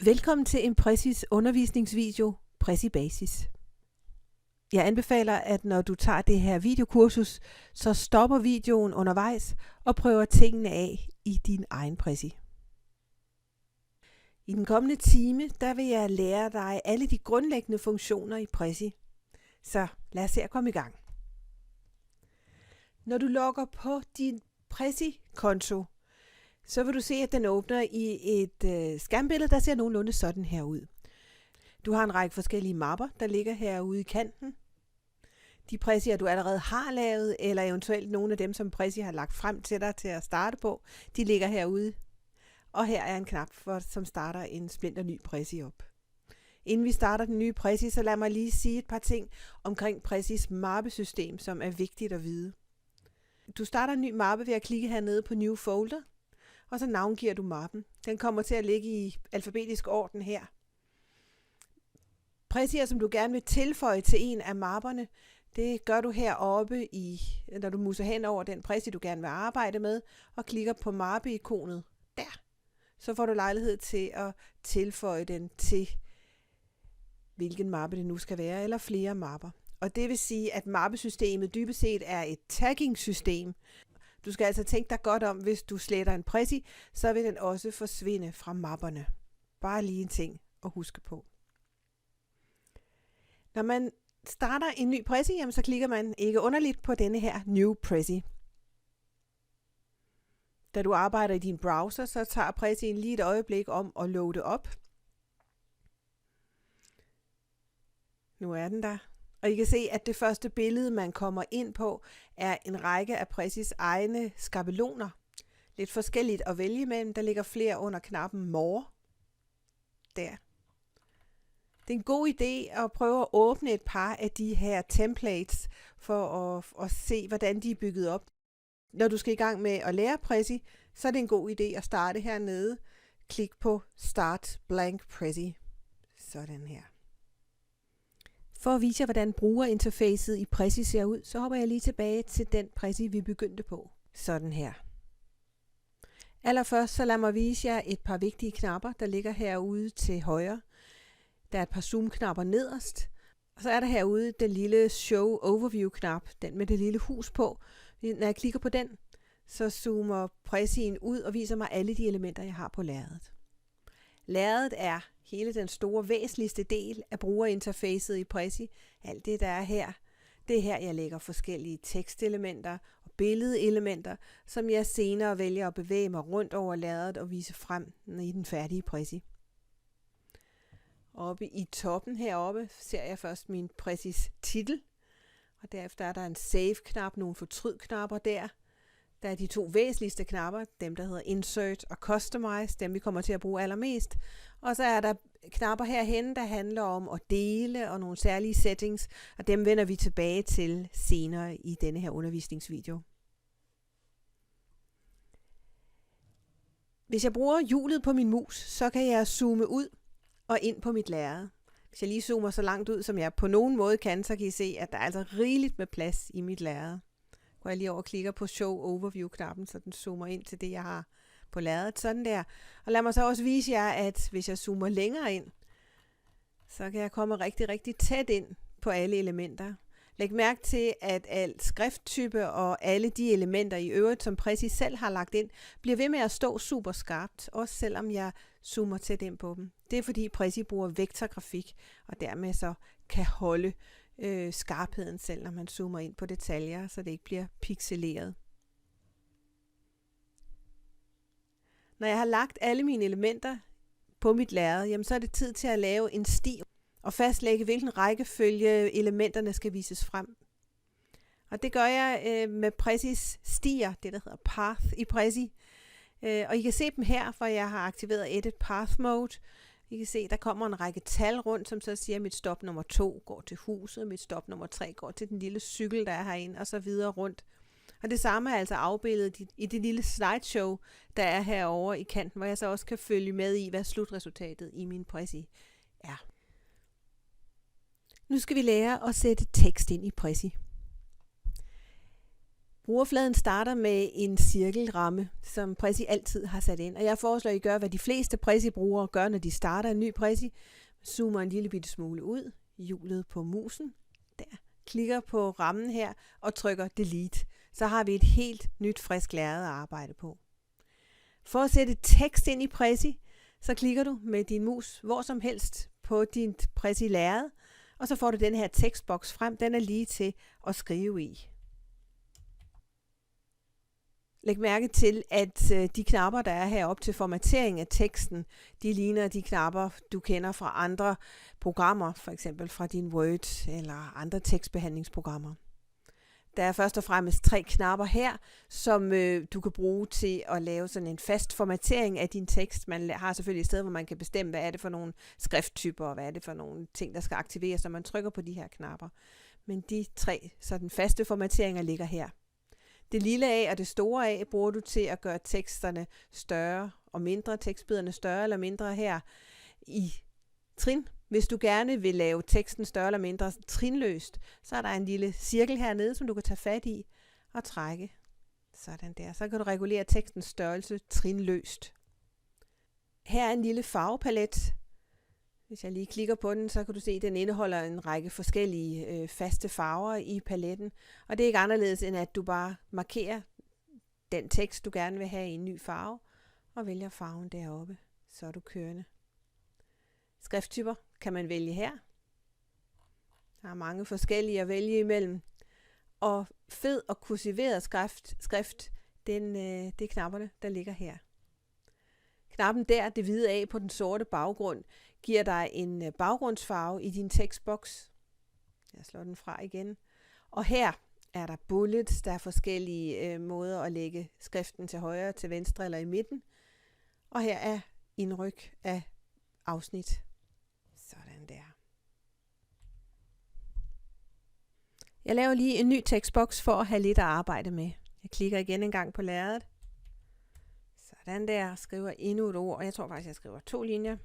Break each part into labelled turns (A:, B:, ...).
A: Velkommen til Impressis undervisningsvideo Prezi Basis. Jeg anbefaler, at når du tager det her videokursus, så stopper videoen undervejs og prøver tingene af i din egen Prezi. I den kommende time, der vil jeg lære dig alle de grundlæggende funktioner i Prezi. Så lad os se at komme i gang. Når du logger på din Prezi-konto, så vil du se, at den åbner i et skærmbillede, der ser nogenlunde sådan her ud. Du har en række forskellige mapper, der ligger herude i kanten. De Prezier, du allerede har lavet, eller eventuelt nogle af dem, som Prezi har lagt frem til dig til at starte på, de ligger herude. Og her er en knap, som starter en splinter ny Prezi op. Inden vi starter den nye Prezi, så lad mig lige sige et par ting omkring Prezis mappesystem, som er vigtigt at vide. Du starter en ny mappe ved at klikke hernede på New Folder, og så navngiver du mappen. Den kommer til at ligge i alfabetisk orden her. Prezier, som du gerne vil tilføje til en af mapperne, det gør du heroppe, når du muser hen over den Prezi, du gerne vil arbejde med, og klikker på mappe-ikonet der. Så får du lejlighed til at tilføje den til, hvilken mappe det nu skal være, eller flere mapper. Og det vil sige, at mappesystemet dybest set er et tagging-system. Du skal altså tænke dig godt om, hvis du sletter en Prezi, så vil den også forsvinde fra mapperne. Bare lige en ting at huske på. Når man starter en ny Prezi, så klikker man ikke underligt på denne her New Prezi. Da du arbejder i din browser, så tager Prezien lige et øjeblik om at loade op. Nu er den der. Og I kan se, at det første billede, man kommer ind på, er en række af Prezis egne skabeloner. Lidt forskelligt at vælge imellem. Der ligger flere under knappen More. Der. Det er en god idé at prøve at åbne et par af de her templates, for at se, hvordan de er bygget op. Når du skal i gang med at lære Prezi, så er det en god idé at starte hernede. Klik på Start Blank Prezi. Sådan her. For at vise jer, hvordan brugerinterfacet i Prezi ser ud, så hopper jeg lige tilbage til den Prezi, vi begyndte på. Sådan her. Allerførst så lad mig vise jer et par vigtige knapper, der ligger herude til højre. Der er et par zoom-knapper nederst. Og så er der herude den lille Show Overview-knap, den med det lille hus på. Når jeg klikker på den, så zoomer Prezien ud og viser mig alle de elementer, jeg har på lærredet. Lærredet er hele den store væsentligste del af brugerinterfacet i Prezi. Alt det, der er her, det er her, jeg lægger forskellige tekstelementer og billedelementer, som jeg senere vælger at bevæge mig rundt over lærredet og vise frem i den færdige Prezi. Oppe i toppen heroppe ser jeg først min Prezis titel, og derefter er der en Save-knap, nogle fortryd-knapper der. Der er de to væsentligste knapper, dem der hedder Insert og Customize, dem vi kommer til at bruge allermest. Og så er der knapper herhenne, der handler om at dele og nogle særlige settings, og dem vender vi tilbage til senere i denne her undervisningsvideo. Hvis jeg bruger hjulet på min mus, så kan jeg zoome ud og ind på mit lærred. Hvis jeg lige zoomer så langt ud, som jeg på nogen måde kan, så kan I se, at der er altså rigeligt med plads i mit lærred. Går jeg lige over og klikker på Show Overview-knappen, så den zoomer ind til det, jeg har på lærredet. Sådan der. Og lad mig så også vise jer, at hvis jeg zoomer længere ind, så kan jeg komme rigtig, rigtig tæt ind på alle elementer. Læg mærke til, at al skrifttype og alle de elementer i øvrigt, som Prezi selv har lagt ind, bliver ved med at stå super skarpt, også selvom jeg zoomer tæt ind på dem. Det er fordi Prezi bruger vektorgrafik, og dermed så kan holde skarpheden selv, når man zoomer ind på detaljer, så det ikke bliver pixeleret. Når jeg har lagt alle mine elementer på mit lærred, jamen så er det tid til at lave en sti og fastlægge, hvilken rækkefølge elementerne skal vises frem. Og det gør jeg med Prezis stier, det der hedder Path i Prezi. Og I kan se dem her, for jeg har aktiveret Edit Path Mode. I kan se, der kommer en række tal rundt, som så siger, at mit stop nummer 2 går til huset, mit stop nummer 3 går til den lille cykel, der er herinde, og så videre rundt. Og det samme er altså afbildet i det lille slideshow, der er herovre i kanten, hvor jeg så også kan følge med i, hvad slutresultatet i min Prezi er. Nu skal vi lære at sætte tekst ind i Prezi. Brugerfladen starter med en cirkelramme, som Prezi altid har sat ind. Og jeg foreslår, at I gør, hvad de fleste Prezi-brugere gør, når de starter en ny Prezi. Zoomer en lille bitte smule ud, hjulet på musen, der, klikker på rammen her og trykker Delete. Så har vi et helt nyt frisk lærred at arbejde på. For at sætte tekst ind i Prezi, så klikker du med din mus hvor som helst på dit Prezi lærred, og så får du den her tekstboks frem. Den er lige til at skrive i. Læg mærke til, at de knapper, der er heroppe til formatering af teksten, de ligner de knapper, du kender fra andre programmer, for eksempel fra din Word eller andre tekstbehandlingsprogrammer. Der er først og fremmest 3 knapper her, som du kan bruge til at lave sådan en fast formatering af din tekst. Man har selvfølgelig et sted, hvor man kan bestemme, hvad er det for nogle skrifttyper, og hvad er det for nogle ting, der skal aktiveres, når man trykker på de her knapper. Men de 3 sådan faste formateringer ligger her. Det lille A og det store A bruger du til at gøre teksterne større og mindre, tekstbiderne større eller mindre her i trin. Hvis du gerne vil lave teksten større eller mindre trinløst, så er der en lille cirkel hernede, som du kan tage fat i og trække. Sådan der. Så kan du regulere tekstens størrelse trinløst. Her er en lille farvepalet. Hvis jeg lige klikker på den, så kan du se, at den indeholder en række forskellige faste farver i paletten. Og det er ikke anderledes, end at du bare markerer den tekst, du gerne vil have i en ny farve, og vælger farven deroppe. Så er du kørende. Skrifttyper kan man vælge her. Der er mange forskellige at vælge imellem. Og fed og kursiveret skrift, det er knapperne, der ligger her. Knappen der, det hvide A på den sorte baggrund, giver dig en baggrundsfarve i din tekstboks. Jeg slår den fra igen. Og her er der bullets, der er forskellige måder at lægge skriften til højre, til venstre eller i midten. Og her er indryk af afsnit. Sådan der. Jeg laver lige en ny tekstboks for at have lidt at arbejde med. Jeg klikker igen en gang på lærredet. Sådan der, skriver endnu et ord, og jeg tror faktisk, jeg skriver 2 linjer.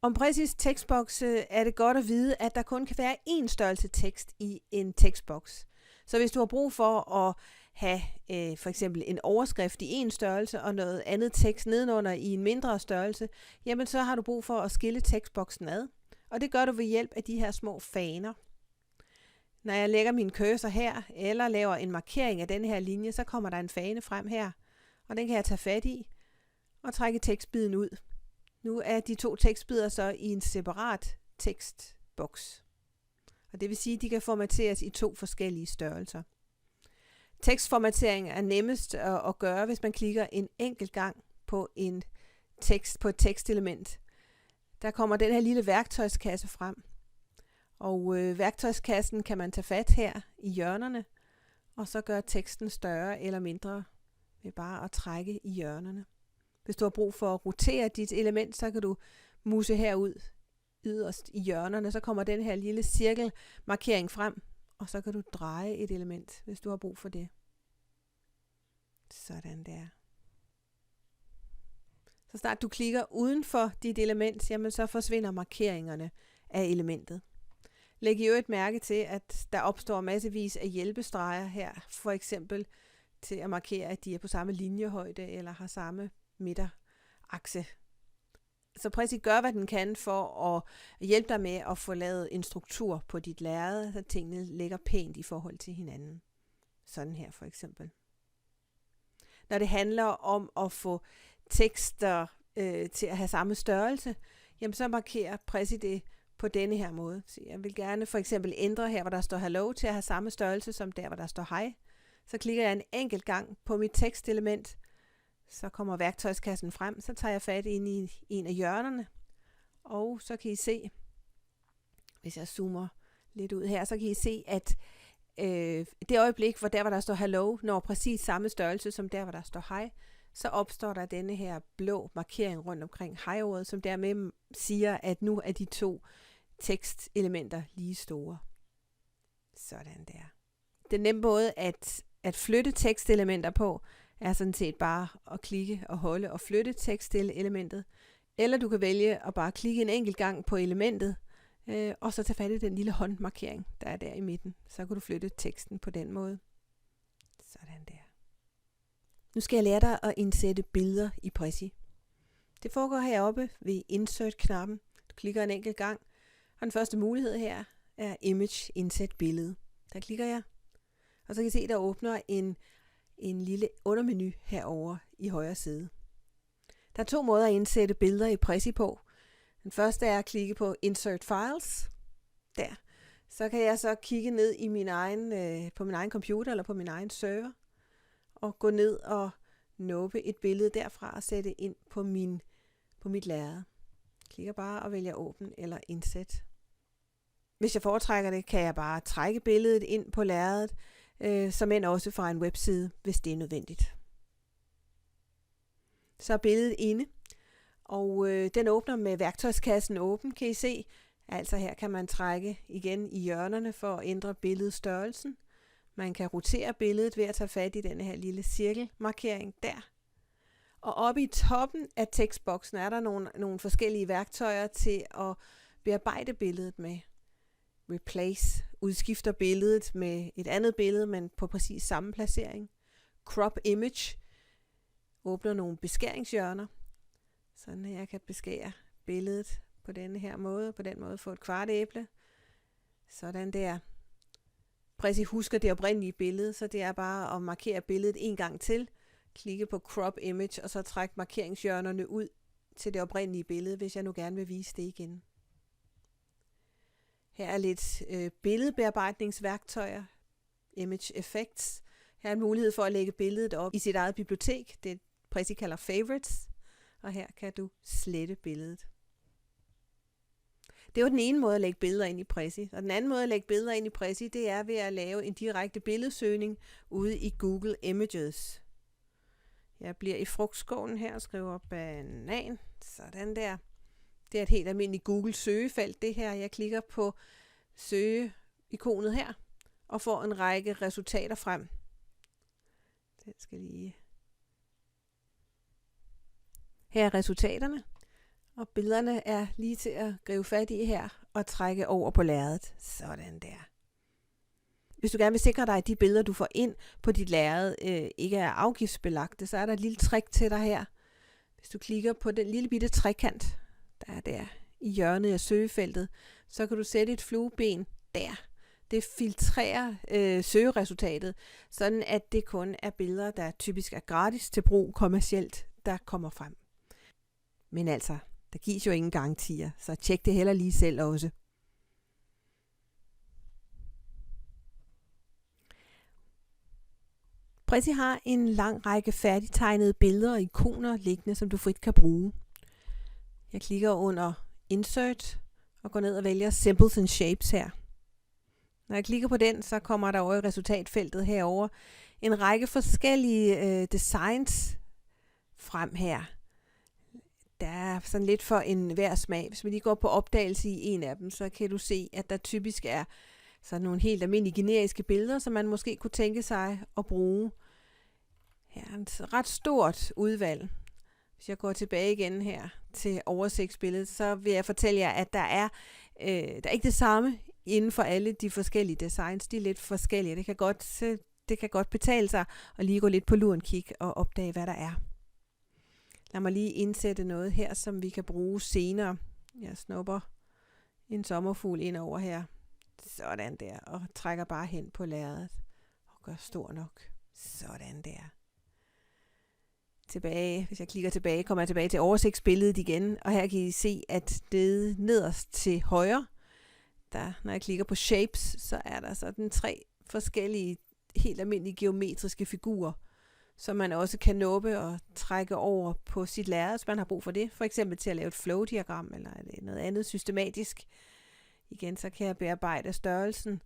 A: Om Prezis tekstboks er det godt at vide, at der kun kan være én størrelse tekst i en tekstboks. Så hvis du har brug for at have for eksempel en overskrift i en størrelse og noget andet tekst nedenunder i en mindre størrelse, jamen så har du brug for at skille tekstboksen ad. Og det gør du ved hjælp af de her små faner. Når jeg lægger min cursor her, eller laver en markering af den her linje, så kommer der en fane frem her, og den kan jeg tage fat i og trække tekstbiden ud. Nu er de 2 tekstbider så i en separat tekstboks. Og det vil sige, at de kan formateres i 2 forskellige størrelser. Tekstformatering er nemmest at gøre, hvis man klikker en enkelt gang på en tekst på et tekstelement. Der kommer den her lille værktøjskasse frem. Og værktøjskassen kan man tage fat her i hjørnerne, og så gøre teksten større eller mindre ved bare at trække i hjørnerne. Hvis du har brug for at rotere dit element, så kan du muse herud yderst i hjørnerne, så kommer den her lille cirkelmarkering frem, og så kan du dreje et element, hvis du har brug for det. Sådan der. Så snart du klikker uden for dit element, jamen så forsvinder markeringerne af elementet. Læg i øvrigt mærke til, at der opstår massevis af hjælpestreger her, for eksempel til at markere, at de er på samme linjehøjde eller har samme midterakse. Så Prezi gør, hvad den kan for at hjælpe dig med at få lavet en struktur på dit lærred, så tingene ligger pænt i forhold til hinanden. Sådan her for eksempel. Når det handler om at få tekster til at have samme størrelse, jamen så markerer Prezi det på denne her måde. Så jeg vil gerne for eksempel ændre her, hvor der står hello, til at have samme størrelse som der, hvor der står hej. Så klikker jeg en enkelt gang på mit tekstelement, så kommer værktøjskassen frem, så tager jeg fat ind i en af hjørnerne, og så kan I se, hvis jeg zoomer lidt ud her, så kan I se, at det øjeblik, hvor der, hvor der står hello, når præcis samme størrelse som der, hvor der står hej, så opstår der denne her blå markering rundt omkring hej-ordet, som dermed siger, at nu er de 2 tekstelementer lige store. Sådan der. Den nemme måde at flytte tekstelementer på, er sådan set bare at klikke og holde og flytte tekstelementet. Eller du kan vælge at bare klikke en enkelt gang på elementet, Og så tage fat i den lille håndmarkering, der er der i midten. Så kan du flytte teksten på den måde. Sådan der. Nu skal jeg lære dig at indsætte billeder i Prezi. Det foregår heroppe ved Insert-knappen. Du klikker en enkelt gang. Og den første mulighed her er Image, indsæt billede. Der klikker jeg. Og så kan I se, der åbner en lille undermenu herovre i højre side. Der er 2 måder at indsætte billeder i Prezi på. Den første er at klikke på Insert Files. Der. Så kan jeg så kigge ned i på min egen computer eller på min egen server. Og gå ned og noppe et billede derfra og sætte ind på mit lærred. Klikker bare og vælger åbn eller indsæt. Hvis jeg foretrækker det, kan jeg bare trække billedet ind på lærredet, som end også fra en webside, hvis det er nødvendigt. Så er billedet inde, og den åbner med værktøjskassen åben, kan I se. Altså her kan man trække igen i hjørnerne for at ændre billedstørrelsen. Man kan rotere billedet ved at tage fat i denne her lille cirkelmarkering der. Og oppe i toppen af tekstboksen er der nogle forskellige værktøjer til at bearbejde billedet med. Replace, udskifter billedet med et andet billede, men på præcis samme placering. Crop image, åbner nogle beskæringshjørner, sådan at jeg kan beskære billedet på denne her måde, på den måde få et kvart æble. Sådan der. Prezi husker det oprindelige billede, så det er bare at markere billedet en gang til, klikke på Crop Image, og så trække markeringshjørnerne ud til det oprindelige billede, hvis jeg nu gerne vil vise det igen. Her er lidt billedbearbejdningsværktøjer, Image Effects. Her er en mulighed for at lægge billedet op i sit eget bibliotek, det Prezi kalder Favorites, og her kan du slette billedet. Det var den ene måde at lægge billeder ind i Prezi. Og den anden måde at lægge billeder ind i Prezi, det er ved at lave en direkte billedsøgning ude i Google Images. Jeg bliver i frugtskoven her og skriver banan. Sådan der. Det er et helt almindeligt Google søgefelt, det her. Jeg klikker på søgeikonet her og får en række resultater frem. Den skal lige. Her er resultaterne. Og billederne er lige til at gribe fat i her og trække over på lærredet. Sådan der. Hvis du gerne vil sikre dig, at de billeder, du får ind på dit lærred, ikke er afgiftsbelagte, så er der et lille trick til dig her. Hvis du klikker på den lille bitte trekant, der er der i hjørnet af søgefeltet, så kan du sætte et flueben der. Det filtrerer søgeresultatet, sådan at det kun er billeder, der typisk er gratis til brug kommercielt, der kommer frem. Men altså, der gives jo ingen garantier, så tjek det heller lige selv også. Prezi har en lang række færdigtegnede billeder og ikoner liggende, som du frit kan bruge. Jeg klikker under Insert og går ned og vælger Symbols and Shapes her. Når jeg klikker på den, så kommer der over i resultatfeltet herover en række forskellige designs frem her. Der er sådan lidt for enhver smag. Hvis vi lige går på opdagelse i en af dem, så kan du se, at der typisk er sådan nogle helt almindelige generiske billeder, som man måske kunne tænke sig at bruge. Her er et ret stort udvalg. Hvis jeg går tilbage igen her til oversigtsbilledet, så vil jeg fortælle jer, at der er ikke det samme inden for alle de forskellige designs. De er lidt forskellige. Det kan godt betale sig at lige gå lidt på luren kig og opdage, hvad der er. Lad mig lige indsætte noget her, som vi kan bruge senere. Jeg snupper en sommerfugl ind over her. Sådan der. Og trækker bare hen på lærredet. Og gør stor nok. Sådan der. Tilbage. Hvis jeg klikker tilbage, kommer jeg tilbage til oversigtsbilledet igen. Og her kan I se, at det nederst til højre, når jeg klikker på Shapes, så er der sådan 3 forskellige helt almindelige geometriske figurer, som man også kan nuppe og trække over på sit lærred, hvis man har brug for det. For eksempel til at lave et flow-diagram eller noget andet systematisk. Igen, så kan jeg bearbejde størrelsen,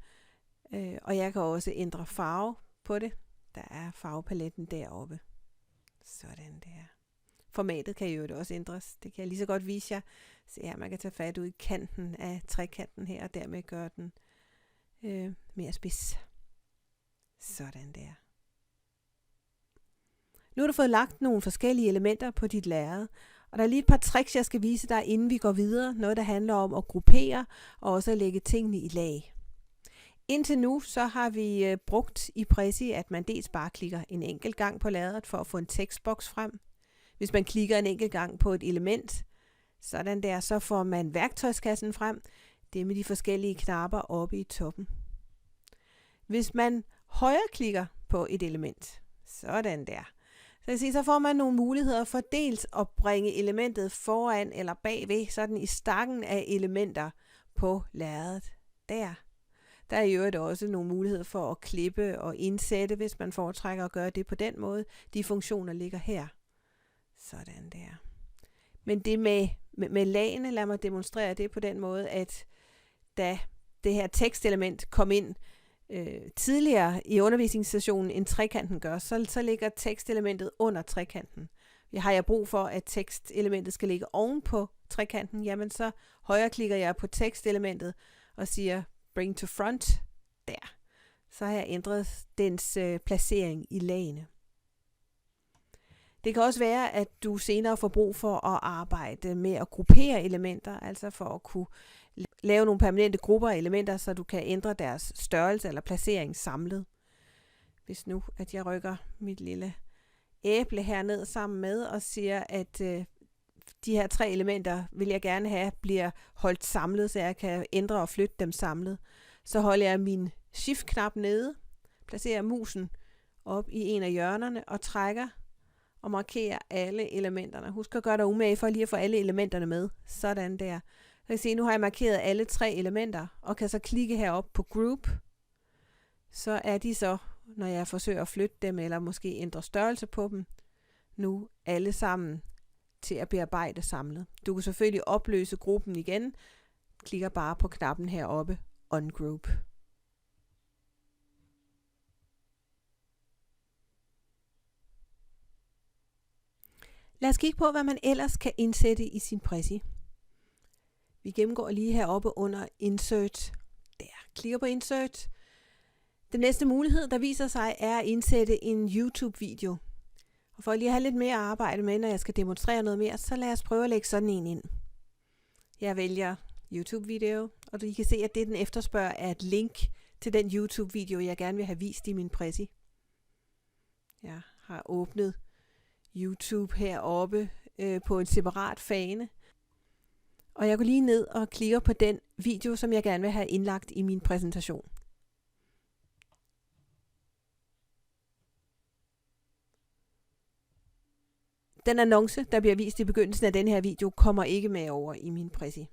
A: og jeg kan også ændre farve på det. Der er farvepaletten deroppe. Sådan der. Formatet kan jo også ændres. Det kan jeg lige så godt vise jer. Se her, man kan tage fat ud i kanten af trekanten her, og dermed gøre den mere spids. Sådan der. Nu har du fået lagt nogle forskellige elementer på dit lærred, Og der er lige et par tricks, jeg skal vise dig, inden vi går videre. Noget, der handler om at gruppere og også at lægge tingene i lag. Indtil nu, så har vi brugt i Prezi, at man dels bare klikker en enkelt gang på lærredet for at få en tekstboks frem. Hvis man klikker en enkelt gang på et element, sådan der, så får man værktøjskassen frem. Det er med de forskellige knapper oppe i toppen. Hvis man højreklikker på et element, sådan der, så får man nogle muligheder for dels at bringe elementet foran eller bagved, sådan i stakken af elementer på lærredet. Der er i øvrigt også nogle muligheder for at klippe og indsætte, hvis man foretrækker at gøre det på den måde. De funktioner ligger her. Sådan der. Men det med lagene, lad mig demonstrere det på den måde, at da det her tekstelement kom ind tidligere i undervisningssessionen, end trekanten gør, så ligger tekstelementet under trekanten. Har jeg brug for, at tekstelementet skal ligge oven på trekanten, jamen så højreklikker jeg på tekstelementet og siger bring to front, der. Så har jeg ændret dens placering i lagene. Det kan også være, at du senere får brug for at arbejde med at gruppere elementer, altså for at kunne lave nogle permanente grupper af elementer, så du kan ændre deres størrelse eller placering samlet. Hvis nu, at jeg rykker mit lille æble herned sammen med og siger, at de her 3 elementer vil jeg gerne have, bliver holdt samlet, så jeg kan ændre og flytte dem samlet. Så holder jeg min shift-knap nede, placerer musen op i en af hjørnerne og trækker og markerer alle elementerne. Husk at gøre dig umage for lige at få alle elementerne med. Sådan der. Så kan I se, nu har jeg markeret alle 3 elementer, og kan så klikke herop på Group. Så er de så, når jeg forsøger at flytte dem, eller måske ændre størrelse på dem, nu alle sammen til at bearbejde samlet. Du kan selvfølgelig opløse gruppen igen. Klikker bare på knappen heroppe, Ungroup. Lad os kigge på, hvad man ellers kan indsætte i sin Prezi. Vi gennemgår lige heroppe under Insert. Der. Klikker på Insert. Den næste mulighed, der viser sig, er at indsætte en YouTube-video. Og for lige at have lidt mere at arbejde med, når jeg skal demonstrere noget mere, så lad os prøve at lægge sådan en ind. Jeg vælger YouTube-video, og I kan se, at det, den efterspørger, er et link til den YouTube-video, jeg gerne vil have vist i min Prezi. Jeg har åbnet YouTube heroppe på en separat fane. Og jeg går lige ned og klikker på den video, som jeg gerne vil have indlagt i min præsentation. Den annonce, der bliver vist i begyndelsen af den her video, kommer ikke med over i min Prezi.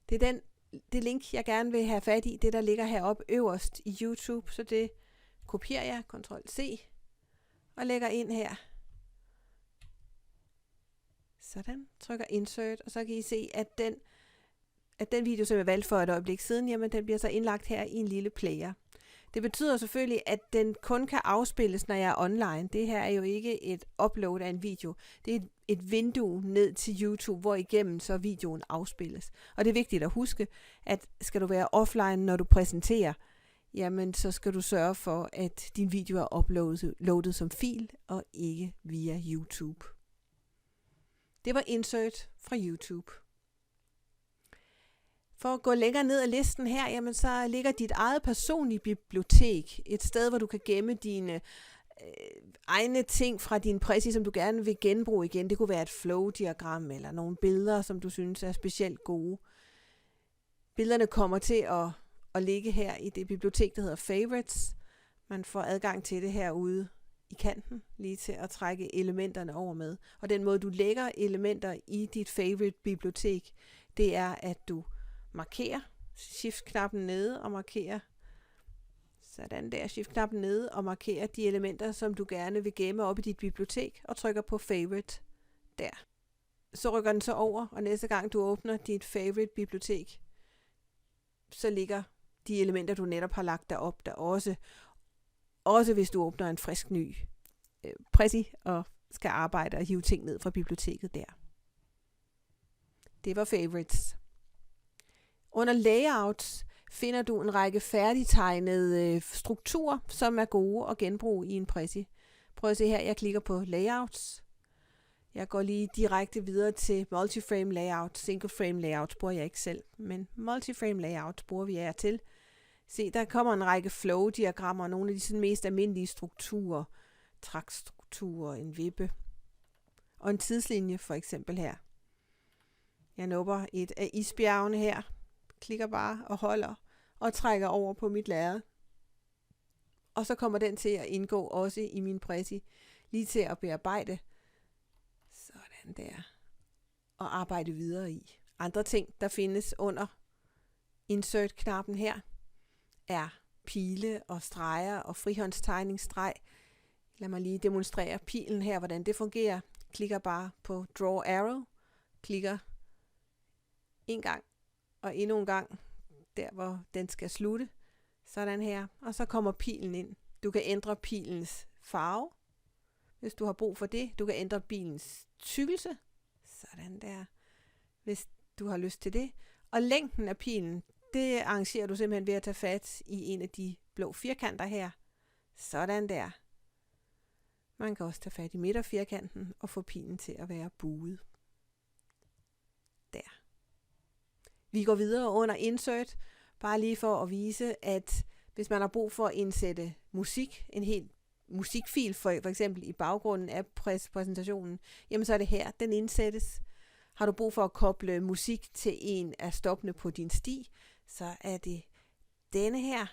A: Det er det link, jeg gerne vil have fat i, det der ligger heroppe øverst i YouTube, så det kopierer jeg, Ctrl+C, og lægger ind her. Sådan, trykker Insert, og så kan I se, at den video, som jeg valgte for et øjeblik siden, jamen den bliver så indlagt her i en lille player. Det betyder selvfølgelig, at den kun kan afspilles, når jeg er online. Det her er jo ikke et upload af en video. Det er et vindue ned til YouTube, hvor igennem så videoen afspilles. Og det er vigtigt at huske, at skal du være offline, når du præsenterer, jamen så skal du sørge for, at din video er uploadet som fil og ikke via YouTube. Det var Insert fra YouTube. For at gå længere ned ad listen her, jamen så ligger dit eget personlige bibliotek et sted, hvor du kan gemme dine egne ting fra din Prezi, som du gerne vil genbruge igen. Det kunne være et flow-diagram eller nogle billeder, som du synes er specielt gode. Billederne kommer til at ligge her i det bibliotek, der hedder Favorites. Man får adgang til det herude i kanten, lige til at trække elementerne over med. Og den måde, du lægger elementer i dit favorite-bibliotek, det er, at du markerer shift-knappen nede og markerer sådan der, shift-knappen nede og markerer de elementer, som du gerne vil gemme op i dit bibliotek, og trykker på favorite der. Så rykker den så over, og næste gang du åbner dit favorite-bibliotek, så ligger de elementer, du netop har lagt derop, der også hvis du åbner en frisk ny Prezi og skal arbejde og hive ting ned fra biblioteket der. Det var favorites. Under layouts finder du en række færdigtegnede strukturer, som er gode at genbruge i en Prezi. Prøv at se her, jeg klikker på layouts, Jeg går lige direkte videre til multiframe layout. Single frame layout bruger jeg ikke selv, men multiframe layout bruger vi af til. Se, der kommer en række flow-diagrammer, nogle af de sådan mest almindelige strukturer, traktstrukturer, en vippe og en tidslinje for eksempel her. Jeg nupper et af isbjergene her, klikker bare og holder og trækker over på mit lærred. Og så kommer den til at indgå også i min Prezi, lige til at bearbejde. Sådan der. Og arbejde videre i. Andre ting, der findes under insert-knappen her, er pile og streger og frihåndstegningsstreg. Lad mig lige demonstrere pilen her, hvordan det fungerer. Klikker bare på Draw Arrow. Klikker en gang og endnu en gang, der hvor den skal slutte. Sådan her. Og så kommer pilen ind. Du kan ændre pilens farve, hvis du har brug for det. Du kan ændre pilens tykkelse. Sådan der. Hvis du har lyst til det. Og længden af pilen, det arrangerer du simpelthen ved at tage fat i en af de blå firkanter her. Sådan der. Man kan også tage fat i midterfirkanten og få pilen til at være buet. Der. Vi går videre under Insert, bare lige for at vise, at hvis man har brug for at indsætte musik, en helt musikfil for eksempel i baggrunden af præsentationen, jamen så er det her, den indsættes. Har du brug for at koble musik til en af stoppene på din sti, så er det denne her.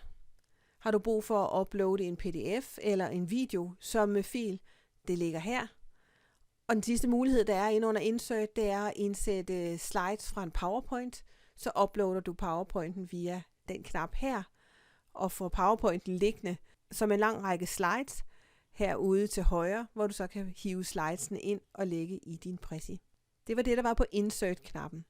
A: Har du brug for at uploade en pdf eller en video som fil, det ligger her. Og den sidste mulighed, der er inde under Insert, det er at indsætte slides fra en PowerPoint. Så uploader du PowerPointen via den knap her, og får PowerPointen liggende som en lang række slides herude til højre, hvor du så kan hive slidesene ind og lægge i din Prezi. Det var det, der var på Insert-knappen.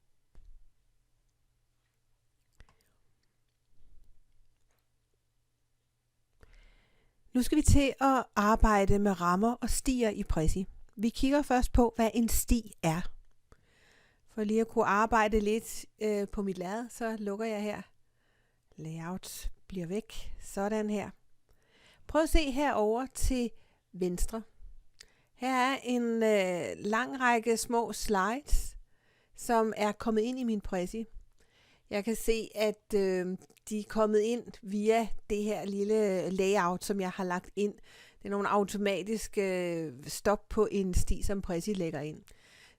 A: Nu skal vi til at arbejde med rammer og stier i Prezi. Vi kigger først på, hvad en sti er. For lige at kunne arbejde lidt på mit lærred, så lukker jeg her. Layout bliver væk. Sådan her. Prøv at se herover til venstre. Her er en lang række små slides, som er kommet ind i min Prezi. Jeg kan se, at de er kommet ind via det her lille layout, som jeg har lagt ind. Det er nogle automatiske stop på en sti, som Prezi lægger ind.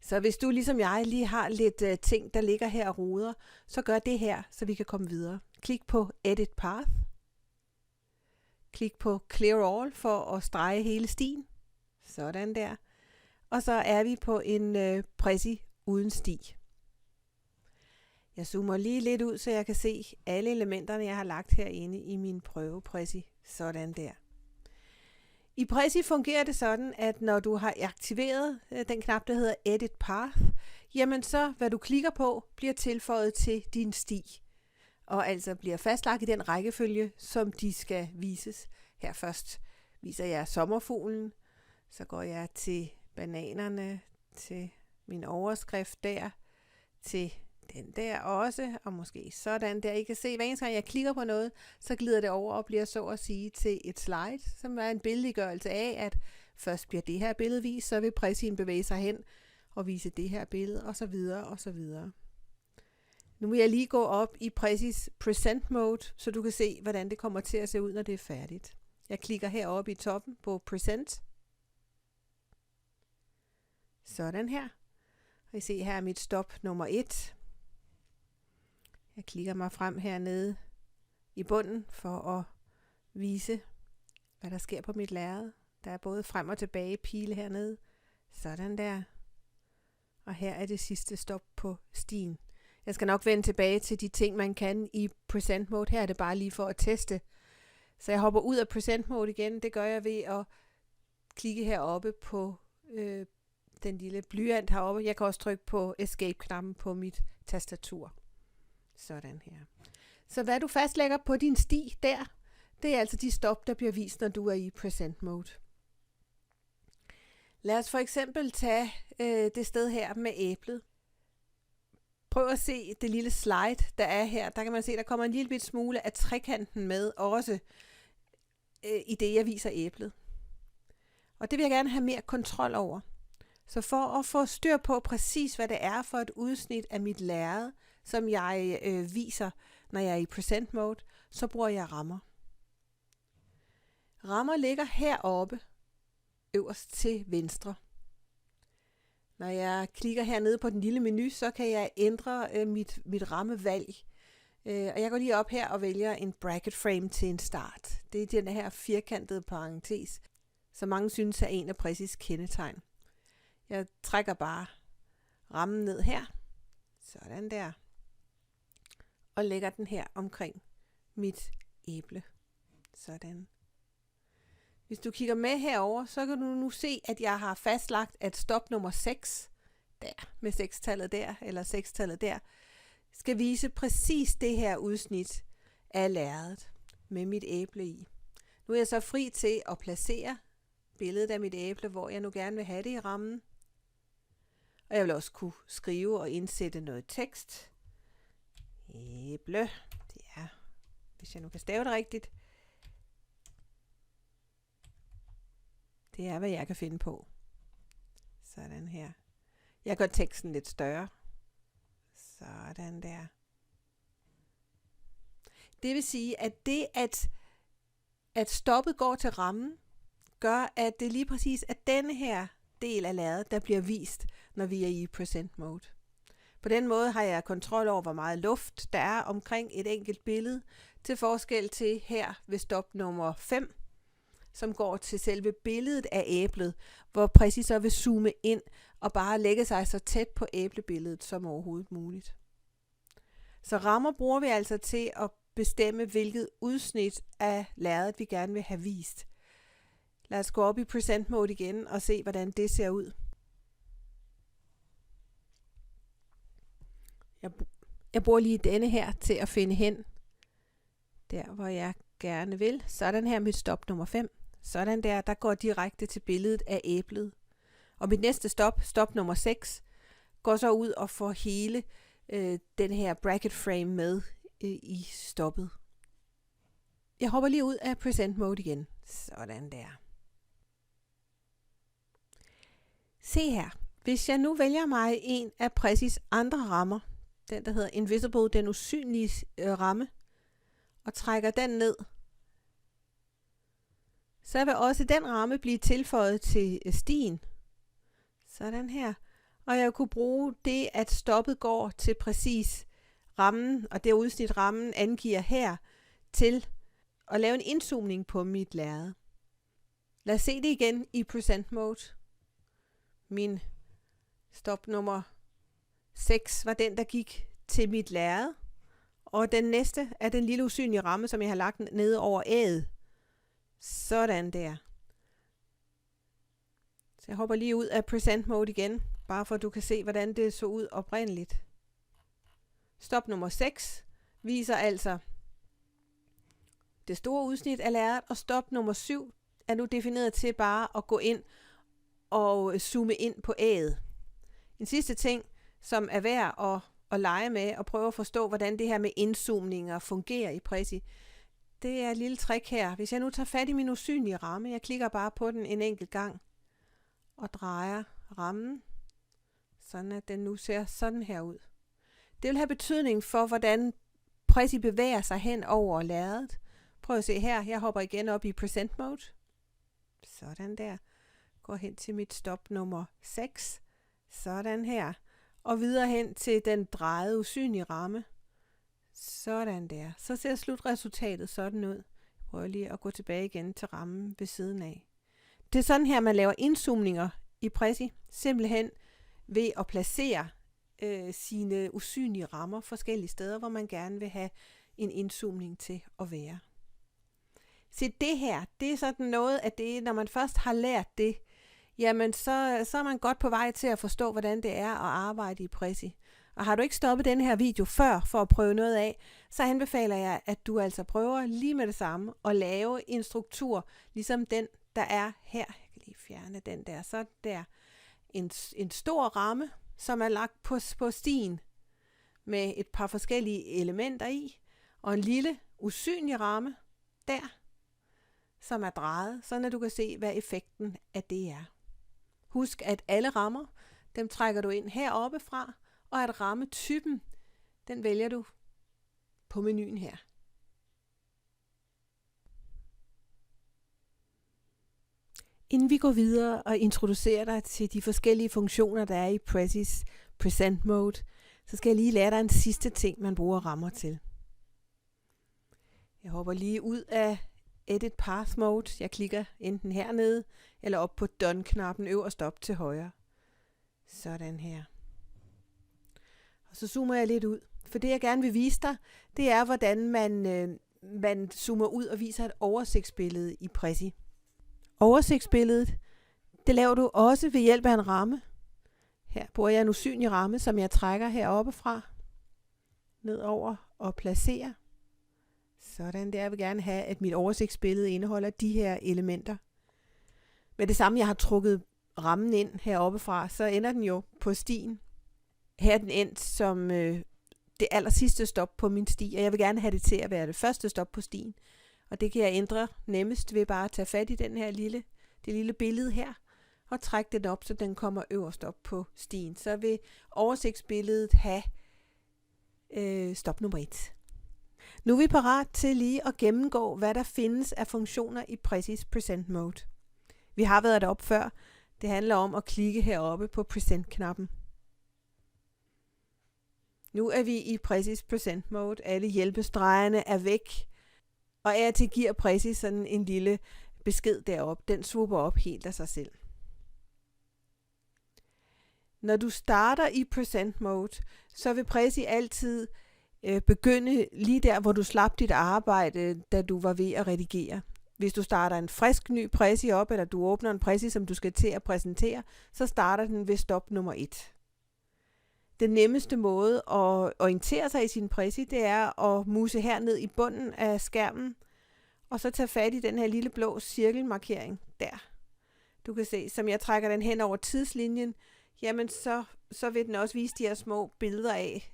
A: Så hvis du ligesom jeg lige har lidt ting, der ligger her og roder, så gør det her, så vi kan komme videre. Klik på Edit Path. Klik på Clear All for at strege hele stien. Sådan der. Og så er vi på en Prezi uden sti. Jeg zoomer lige lidt ud, så jeg kan se alle elementerne, jeg har lagt herinde i min prøve Prezi. Sådan der. I Prezi fungerer det sådan, at når du har aktiveret den knap, der hedder Edit Path, jamen så, hvad du klikker på, bliver tilføjet til din sti. Og altså bliver fastlagt i den rækkefølge, som de skal vises. Her først viser jeg sommerfuglen, så går jeg til bananerne, til min overskrift der, til den der også, og måske sådan der. I kan se, hver eneste gang jeg klikker på noget, så glider det over og bliver så at sige til et slide, som er en billedliggørelse af, at først bliver det her billede vist, så vil Prezien bevæge sig hen og vise det her billede, og så videre, og så videre. Nu vil jeg lige gå op i Prezis Present Mode, så du kan se, hvordan det kommer til at se ud, når det er færdigt. Jeg klikker heroppe i toppen på Present. Sådan her. Og I ser her er mit stop nummer 1. Jeg klikker mig frem hernede i bunden for at vise, hvad der sker på mit lærred. Der er både frem og tilbage pile hernede. Sådan der. Og her er det sidste stop på stien. Jeg skal nok vende tilbage til de ting, man kan i Present Mode. Her er det bare lige for at teste. Så jeg hopper ud af Present Mode igen. Det gør jeg ved at klikke heroppe på den lille blyant heroppe. Jeg kan også trykke på Escape-knappen på mit tastatur. Sådan her. Så hvad du fastlægger på din sti der, det er altså de stop, der bliver vist, når du er i Present Mode. Lad os for eksempel tage det sted her med æblet. Prøv at se det lille slide, der er her. Der kan man se, der kommer en lille bit smule af trekanten med, også i det, jeg viser æblet. Og det vil jeg gerne have mere kontrol over. Så for at få styr på præcis, hvad det er for et udsnit af mit lærred, som jeg viser, når jeg er i present mode, så bruger jeg rammer. Rammer ligger heroppe, øverst til venstre. Når jeg klikker hernede på den lille menu, så kan jeg ændre mit rammevalg. Og jeg går lige op her og vælger en bracket frame til en start. Det er den her firkantede parentes, som mange synes er en af Precis kendetegn. Jeg trækker bare rammen ned her, sådan der, og lægger den her omkring mit æble. Sådan. Hvis du kigger med herover, så kan du nu se, at jeg har fastlagt, at stop nummer 6, der med 6-tallet der, eller 6-tallet der, skal vise præcis det her udsnit af lærredet med mit æble i. Nu er jeg så fri til at placere billedet af mit æble, hvor jeg nu gerne vil have det i rammen. Og jeg vil også kunne skrive og indsætte noget tekst. Æble, det er, hvis jeg nu kan stave det rigtigt, det er, hvad jeg kan finde på. Sådan her. Jeg gør teksten lidt større. Sådan der. Det vil sige, at det, at stoppet går til rammen, gør, at det lige præcis er denne her del af lærredet, der bliver vist, når vi er i present mode. På den måde har jeg kontrol over, hvor meget luft der er omkring et enkelt billede, til forskel til her ved stop nummer 5, som går til selve billedet af æblet, hvor Precis så vil zoome ind og bare lægge sig så tæt på æblebilledet som overhovedet muligt. Så rammer bruger vi altså til at bestemme, hvilket udsnit af lærredet vi gerne vil have vist. Lad os gå op i present mode igen og se, hvordan det ser ud. Jeg bruger lige denne her til at finde hen, der hvor jeg gerne vil. Sådan her mit stop nummer 5. Sådan der går direkte til billedet af æblet. Og mit næste stop nummer 6, går så ud og får hele den her bracket frame med i stoppet. Jeg hopper lige ud af present mode igen. Sådan der. Se her. Hvis jeg nu vælger mig en af Precis andre rammer, den der hedder Invisible, den usynlige ramme, og trækker den ned, så vil også den ramme blive tilføjet til stien. Sådan her. Og jeg kunne bruge det, at stoppet går til præcis rammen, og det udsnit rammen angiver her, til at lave en indzoomning på mit lærred. Lad os se det igen i present mode. Min stop nummer 6 var den, der gik til mit lærred. Og den næste er den lille usynlige ramme, som jeg har lagt nede over æget. Sådan der. Så jeg hopper lige ud af present mode igen, bare for at du kan se, hvordan det så ud oprindeligt. Stop nummer 6 viser altså det store udsnit af lærredet, og stop nummer 7 er nu defineret til bare at gå ind og zoome ind på æget. En sidste ting, som er værd at lege med og prøve at forstå, hvordan det her med indzoomninger fungerer i Prezi, det er et lille trick her. Hvis jeg nu tager fat i min usynlige ramme, jeg klikker bare på den en enkelt gang og drejer rammen, sådan at den nu ser sådan her ud. Det vil have betydning for, hvordan Prezi bevæger sig hen over lærredet. Prøv at se her, jeg hopper igen op i present mode. Sådan der. Går hen til mit stop nummer 6. Sådan her. Og videre hen til den drejede usynlige ramme. Sådan der. Så ser slutresultatet sådan ud. Jeg prøver lige at gå tilbage igen til rammen ved siden af. Det er sådan her, man laver indzoomninger i Prezi. Simpelthen ved at placere sine usynlige rammer forskellige steder, hvor man gerne vil have en indzoomning til at være. Se, det her, det er sådan noget af det, når man først har lært det, jamen så er man godt på vej til at forstå, hvordan det er at arbejde i Prezi. Og har du ikke stoppet den her video før for at prøve noget af, så anbefaler jeg, at du altså prøver lige med det samme at lave en struktur, ligesom den, der er her. Jeg kan lige fjerne den der, så der. En stor ramme, som er lagt på stien med et par forskellige elementer i, og en lille usynlig ramme der, som er drejet, så du kan se, hvad effekten af det er. Husk, at alle rammer, dem trækker du ind heroppe fra, og at rammetypen, den vælger du på menuen her. Inden vi går videre og introducerer dig til de forskellige funktioner, der er i Prezi Present Mode, så skal jeg lige lære dig en sidste ting, man bruger rammer til. Jeg hopper lige ud af Edit Path Mode. Jeg klikker enten hernede, eller op på Done-knappen øverst op til højre. Sådan her. Og så zoomer jeg lidt ud. For det jeg gerne vil vise dig, det er hvordan man zoomer ud og viser et oversigtsbillede i Prezi. Oversigtsbilledet, det laver du også ved hjælp af en ramme. Her bruger jeg en usynlig ramme, som jeg trækker heroppe fra, nedover og placerer. Sådan der. Jeg vil gerne have, at mit oversigtsbillede indeholder de her elementer. Med det samme, jeg har trukket rammen ind heroppe fra, så ender den jo på stien. Her er den endt som det aller sidste stop på min sti, og jeg vil gerne have det til at være det første stop på stien. Og det kan jeg ændre nemmest ved bare at tage fat i den her det lille billede her, og trække den op, så den kommer øverst op på stien. Så vil oversigtsbilledet have stop nummer 1. Nu er vi parat til lige at gennemgå, hvad der findes af funktioner i Prezi Present Mode. Vi har været deroppe før. Det handler om at klikke heroppe på Present-knappen. Nu er vi i Prezi Present Mode. Alle hjælpestregerne er væk. Og af og til giver Prezi sådan en lille besked deroppe. Den swooper op helt af sig selv. Når du starter i Present Mode, så vil Prezi altid begynde lige der, hvor du slap dit arbejde, da du var ved at redigere. Hvis du starter en frisk ny Prezi op, eller du åbner en Prezi, som du skal til at præsentere, så starter den ved stop nummer 1. Den nemmeste måde at orientere sig i sin Prezi, det er at muse herned i bunden af skærmen, og så tage fat i den her lille blå cirkelmarkering der. Du kan se, som jeg trækker den hen over tidslinjen, jamen så vil den også vise de her små billeder af,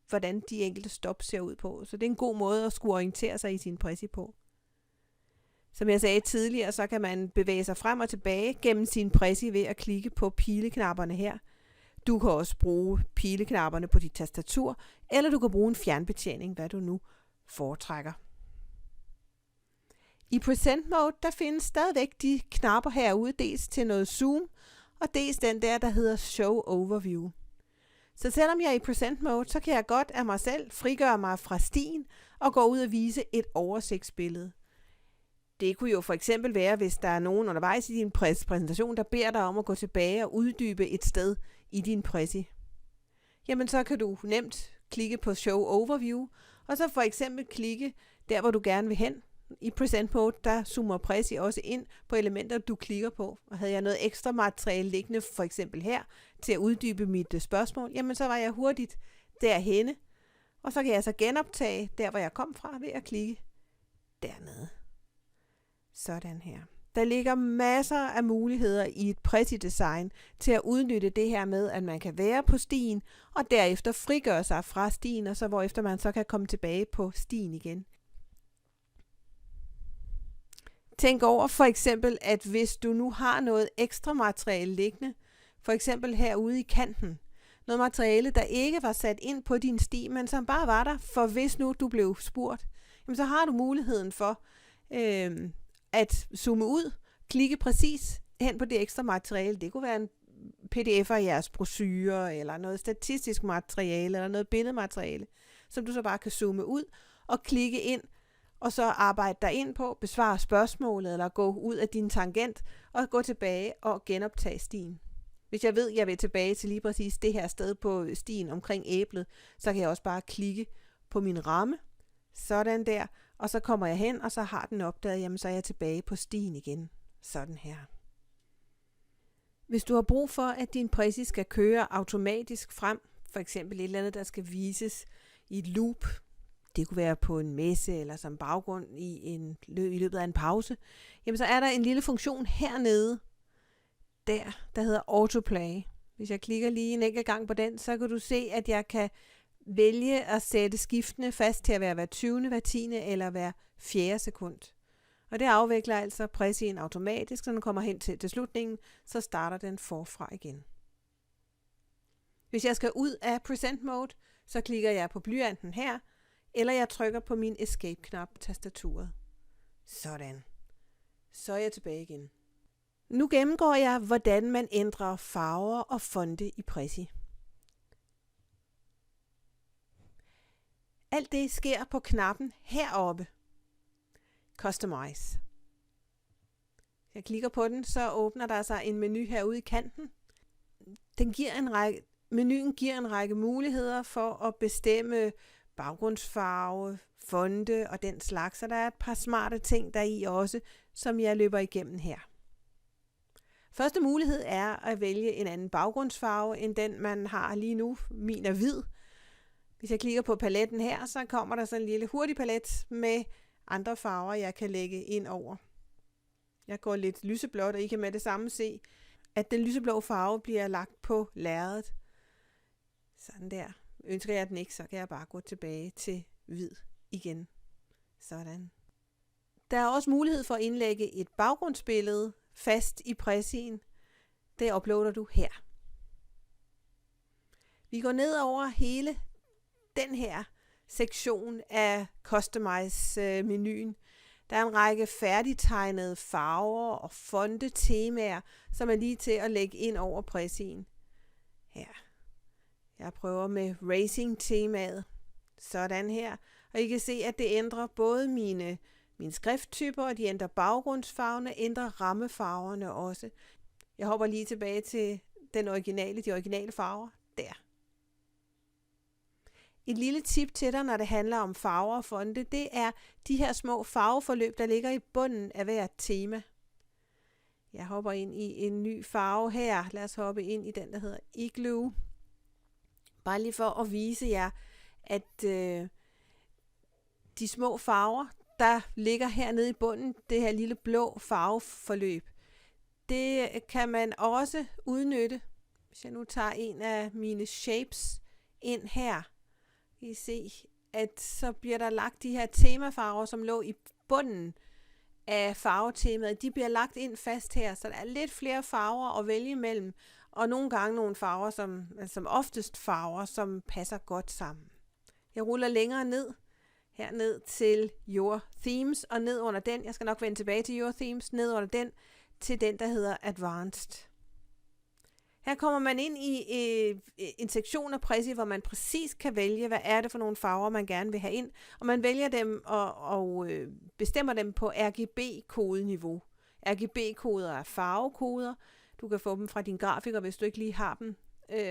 A: hvordan de enkelte stop ser ud på. Så det er en god måde at skulle orientere sig i sin Prezi på. Som jeg sagde tidligere, så kan man bevæge sig frem og tilbage gennem sin Prezi ved at klikke på pileknapperne her. Du kan også bruge pileknapperne på dit tastatur, eller du kan bruge en fjernbetjening, hvad du nu foretrækker. I Present Mode, der findes stadigvæk de knapper herude, dels til noget zoom, og dels den der hedder Show Overview. Så selvom jeg er i Present Mode, så kan jeg godt af mig selv frigøre mig fra stien og gå ud og vise et oversigtsbillede. Det kunne jo for eksempel være, hvis der er nogen undervejs i din præsentation, der beder dig om at gå tilbage og uddybe et sted i din Prezi. Jamen så kan du nemt klikke på Show Overview, og så for eksempel klikke der, hvor du gerne vil hen. I Present Mode, der zoomer Prezi også ind på elementer, du klikker på. Og havde jeg noget ekstra materiale liggende, for eksempel her, til at uddybe mit spørgsmål, jamen så var jeg hurtigt derhenne. Og så kan jeg så genoptage der, hvor jeg kom fra, ved at klikke dernede. Sådan her. Der ligger masser af muligheder i et Prezi-design til at udnytte det her med, at man kan være på stien, og derefter frigøre sig fra stien, og så hvorefter man så kan komme tilbage på stien igen. Tænk over for eksempel, at hvis du nu har noget ekstra materiale liggende, for eksempel herude i kanten, noget materiale, der ikke var sat ind på din sti, men som bare var der, for hvis nu du blev spurgt, jamen så har du muligheden for at zoome ud, klikke præcis hen på det ekstra materiale. Det kunne være en pdf af jeres brochure, eller noget statistisk materiale, eller noget billedmateriale, som du så bare kan zoome ud og klikke ind, og så arbejde dig ind på, besvare spørgsmålet, eller gå ud af din tangent, og gå tilbage og genoptage stien. Hvis jeg ved, at jeg vil tilbage til lige præcis det her sted på stien omkring æblet, så kan jeg også bare klikke på min ramme, sådan der, og så kommer jeg hen, og så har den opdaget, jamen så er jeg tilbage på stien igen. Sådan her. Hvis du har brug for, at din Prezi skal køre automatisk frem, for eksempel et eller andet, der skal vises i et loop, det kunne være på en messe eller som baggrund i løbet af en pause, jamen så er der en lille funktion hernede, der hedder Autoplay. Hvis jeg klikker lige en enkelt gang på den, så kan du se, at jeg kan vælge at sætte skiftene fast til at være hver 20., hver 10. eller hver 4. sekund. Og det afvikler altså præcien automatisk, så den kommer hen til slutningen, så starter den forfra igen. Hvis jeg skal ud af Present Mode, så klikker jeg på blyanten her, eller jeg trykker på min Escape-knap på tastaturet. Sådan. Så er jeg tilbage igen. Nu gennemgår jeg, hvordan man ændrer farver og fonte i Prezi. Alt det sker på knappen heroppe. Customize. Hvis jeg klikker på den, så åbner der sig en menu herude i kanten. Menuen giver en række muligheder for at bestemme baggrundsfarve, fonte og den slags. Så der er et par smarte ting der i også, som jeg løber igennem her. Første mulighed er at vælge en anden baggrundsfarve, end den man har lige nu. Min er hvid. Hvis jeg klikker på paletten her, så kommer der sådan en lille hurtig palet med andre farver, jeg kan lægge ind over. Jeg går lidt lyseblåt, og I kan med det samme se, at den lyseblå farve bliver lagt på lærredet. Sådan der. Ønsker jeg den ikke, så kan jeg bare gå tilbage til hvid igen. Sådan. Der er også mulighed for at indlægge et baggrundsbillede fast i Prezien. Det uploader du her. Vi går ned over hele den her sektion af Customize-menuen. Der er en række færdigtegnede farver og fonte-temaer, som er lige til at lægge ind over Prezien. Her. Jeg prøver med Racing-temaet. Sådan her. Og I kan se, at det ændrer både mine skrifttyper, og de ændrer baggrundsfarverne, ændrer rammefarverne også. Jeg hopper lige tilbage til de originale farver. Der. Et lille tip til dig, når det handler om farver og fonte, det er de her små farveforløb, der ligger i bunden af hvert tema. Jeg hopper ind i en ny farve her. Lad os hoppe ind i den, der hedder Igloo. Bare lige for at vise jer, at de små farver, der ligger hernede i bunden, det her lille blå farveforløb, det kan man også udnytte. Hvis jeg nu tager en af mine shapes ind her, kan I se, at så bliver der lagt de her temafarver, som lå i bunden af farvetemaet. De bliver lagt ind fast her, så der er lidt flere farver at vælge imellem, og nogle gange nogle farver, som oftest farver, som passer godt sammen. Jeg ruller længere ned, herned til Your Themes, og ned under den, jeg skal nok vende tilbage til Your Themes, ned under den, til den, der hedder Advanced. Her kommer man ind i en sektion af Prezi, hvor man præcis kan vælge, hvad er det for nogle farver, man gerne vil have ind, og man vælger dem og bestemmer dem på RGB-kodeniveau. RGB-koder er farvekoder. Du kan få dem fra din grafiker, hvis du ikke lige har dem